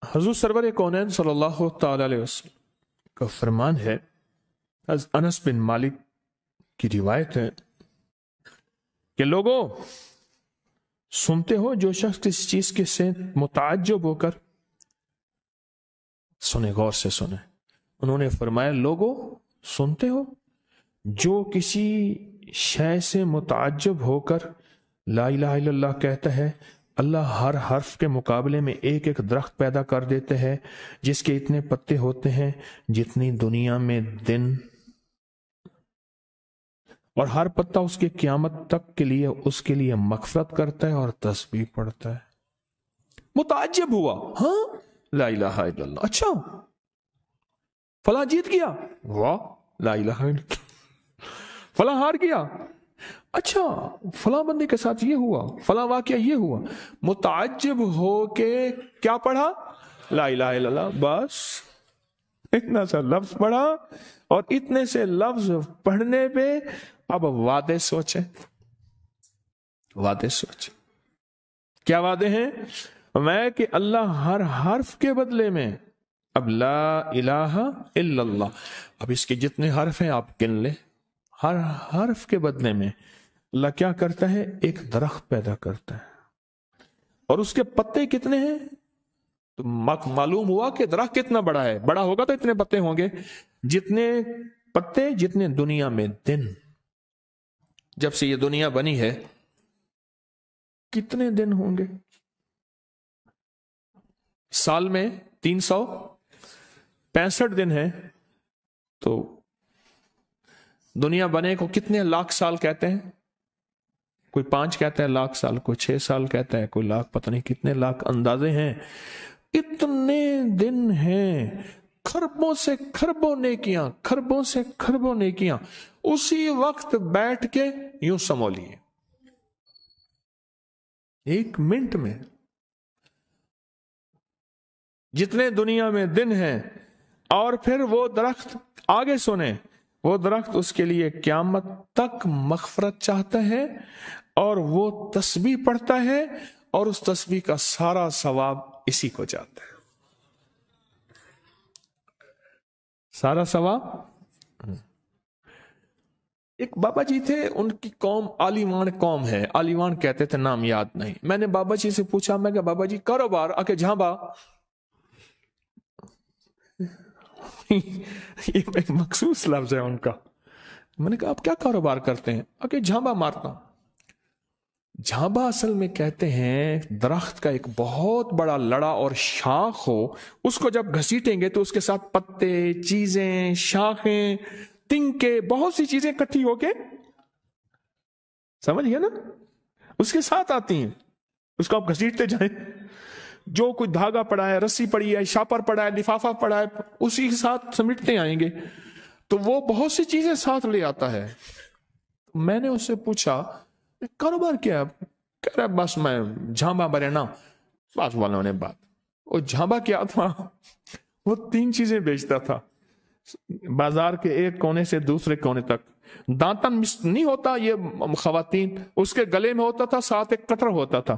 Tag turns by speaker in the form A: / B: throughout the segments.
A: حضور سرور کونین صلی اللہ تعالی علیہ وسلم کا فرمان ہے، انس بن مالک کی روایت ہے کہ لوگوں سنتے ہو جو شخص کسی چیز کے سے متعجب ہو کر سنے، غور سے سنے. انہوں نے فرمایا لوگوں سنتے ہو جو کسی شے سے متعجب ہو کر لا الہ الا اللہ کہتا ہے، اللہ ہر حرف کے مقابلے میں ایک ایک درخت پیدا کر دیتے ہیں جس کے اتنے پتے ہوتے ہیں جتنی دنیا میں دن، اور ہر پتا اس کے قیامت تک کے لیے اس کے لیے مغفرت کرتا ہے اور تسبیح پڑھتا ہے. متعجب ہوا، ہاں لا الہ الا اللہ، اچھا فلاں جیت گیا، واہ لا الہ الا اللہ، فلاں ہار گیا، اچھا فلاں بندے کے ساتھ یہ ہوا، فلاں واقعہ یہ ہوا. متعجب ہو کے کیا پڑھا؟ لا الہ الا اللہ. بس اتنا سا لفظ پڑھا، اور اتنے سے لفظ پڑھنے پہ اب وعدے سوچیں، وعدے سوچیں. کیا وعدے ہیں؟ میں کہ اللہ ہر حرف کے بدلے میں، اب لا الہ الا اللہ، اب اس کے جتنے حرف ہیں آپ گن لیں، ہر حرف کے بدلے میں اللہ کیا کرتا ہے؟ ایک درخت پیدا کرتا ہے. اور اس کے پتے کتنے ہیں؟ تو معلوم ہوا کہ درخت کتنا بڑا ہے، بڑا ہوگا تو اتنے پتے ہوں گے، جتنے پتے جتنے دنیا میں دن. جب سے یہ دنیا بنی ہے کتنے دن ہوں گے؟ سال میں 365 دن ہیں، تو دنیا بنے کو کتنے لاکھ سال کہتے ہیں؟ کوئی 5 کہتا ہے لاکھ سال، کوئی 6 سال کہتا ہے، کوئی لاکھ، پتہ نہیں کتنے لاکھ اندازے ہیں. اتنے دن ہیں، خربوں سے خربوں نیکیاں، خربوں سے خربوں نیکیاں اسی وقت بیٹھ کے یوں سمو لیے 1 منٹ میں. جتنے دنیا میں دن ہیں، اور پھر وہ درخت آگے سنیں، وہ درخت اس کے لیے قیامت تک مغفرت چاہتا ہے، اور وہ تسبیح پڑھتا ہے، اور اس تسبیح کا سارا ثواب اسی کو جاتا ہے، سارا ثواب. ایک بابا جی تھے، ان کی قوم عالیوان قوم ہے، عالیوان کہتے تھے، نام یاد نہیں. میں نے بابا جی سے پوچھا، میں کہ بابا جی کاروبار؟ آکے جھانبا. یہ ایک مخصوص لفظ ہے ان کا. میں نے کہا آپ کیا کاروبار کرتے ہیں؟ آکے جھانبا مارتا ہوں. جھانبا اصل میں کہتے ہیں درخت کا ایک بہت بڑا لڑا اور شاخ ہو، اس کو جب گھسیٹیں گے تو اس کے ساتھ پتے، چیزیں، شاخیں، تنکے، بہت سی چیزیں اکٹھی ہو کے، سمجھ گئے نا، اس کے ساتھ آتی ہیں. اس کو آپ گھسیٹتے جائیں، جو کوئی دھاگا پڑا ہے، رسی پڑی ہے، شاپر پڑا ہے، لفافہ پڑا ہے، اسی کے ساتھ سمیٹتے آئیں گے، تو وہ بہت سی چیزیں ساتھ لے آتا ہے. میں نے اس سے پوچھا کاروبار کیا ہے؟ کہہ رہا بس میں جھانبا برینا. بس والوں نے بات، وہ جھانبا کیا تھا؟ وہ 3 چیزیں بیچتا تھا بازار کے ایک کونے سے دوسرے کونے تک. دانتن نہیں ہوتا یہ خواتین، اس کے گلے میں ہوتا تھا، ساتھ ایک کٹر ہوتا تھا،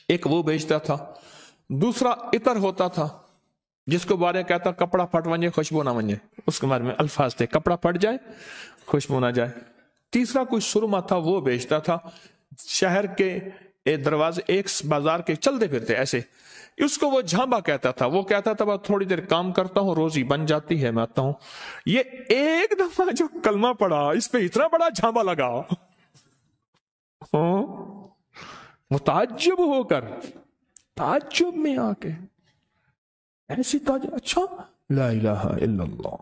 A: ایک وہ بیچتا تھا. دوسرا عطر ہوتا تھا جس کو بارے کہتا کپڑا پھٹ ونجے خوشبو نہ ونجے، اس کے بارے میں الفاظ تھے، کپڑا پھٹ جائے خوشبو نہ جائے. تیسرا کوئی سرما تھا، وہ بیچتا تھا. شہر کے دروازے ایک بازار کے چلتے پھرتے ایسے، اس کو وہ جھانبا کہتا تھا. وہ کہتا تھا بس تھوڑی دیر کام کرتا ہوں، روزی بن جاتی ہے، میں آتا ہوں. یہ ایک دفعہ جو کلمہ پڑا، اس پہ اتنا بڑا جھانبا لگا، متعجب ہو کر، تعجب میں آ کے ایسی اچھا لا الہ الا اللہ.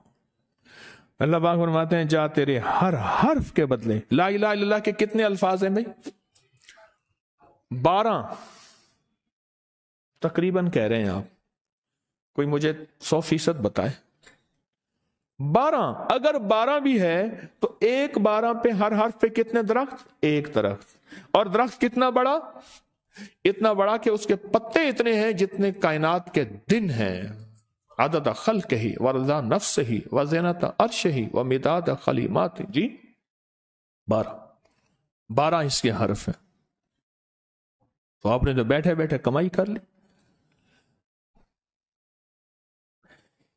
A: اللہ پاک فرماتے ہیں جا تیرے ہر حرف کے بدلے. لا الہ الا اللہ کے کتنے الفاظ ہیں بھائی؟ 12 تقریباً کہہ رہے ہیں آپ، کوئی مجھے 100% بتائے. 12. اگر 12 بھی ہے تو ایک 12 پہ ہر حرف پہ کتنے درخت؟ ایک درخت. اور درخت کتنا بڑا؟ اتنا بڑا کہ اس کے پتے اتنے ہیں جتنے کائنات کے دن ہیں. عدد خلق ہی ورضا نفس ہی وزینت عرش ہی ومداد کلمات. جی 12 اس کے حرف ہیں. تو آپ نے تو بیٹھے بیٹھے کمائی کر لی.